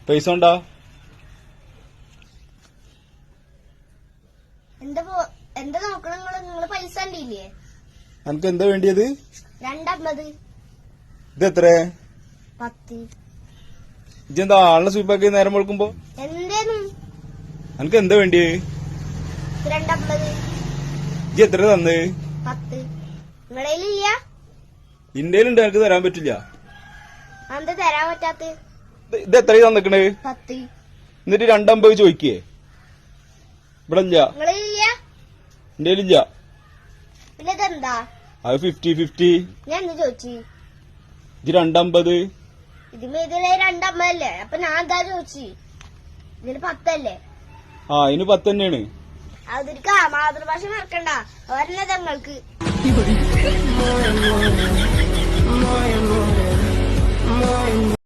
പൈസ ഉണ്ടാ? എന്താ നോക്കണം നിങ്ങള് പൈസ ഉണ്ടില്ലേ? എനിക്ക് എന്താ വേണ്ടിയത്? 250. ഇത് എത്ര? 10. ഇജെന്താ ആളിനെ സ്വീപ്പാക്കി നേരം വെളുക്കുമ്പോ? എന്തേനും എനിക്ക് എന്താ വേണ്ടിയേ? 250. ഇജ് എത്ര തന്ന്? 10. നിങ്ങളതിലില്ല? ഇന്ത്യയിലുണ്ട്, എനിക്ക് തരാൻ പറ്റില്ല. എന്താ തരാൻ പറ്റാത്ത? ഇത് എത്ര തന്നിക്കണേ? 10. എന്നിട്ട് 250 ചോദിക്കേ? ഇവിടെ ഇല്ല. നിങ്ങളില്ല? ഇന്ത്യയിലില്ല. പിന്നെ ഇതെന്താ? അത് 50-50. ഞാൻ എന്ത് ചോദിച്ചു? ഇത് 250. ഇതില് 250 അല്ലേ? അപ്പൊ ഞാൻ എന്താ ചോദിച്ചു? ഇതില് 10 അല്ലേ? ആ, ഇതിന് 10 തന്നെയാണ്. അതിരിക്ക മാതൃഭാഷ മറക്കണ്ട. അവരെന്നെ തങ്ങൾക്ക്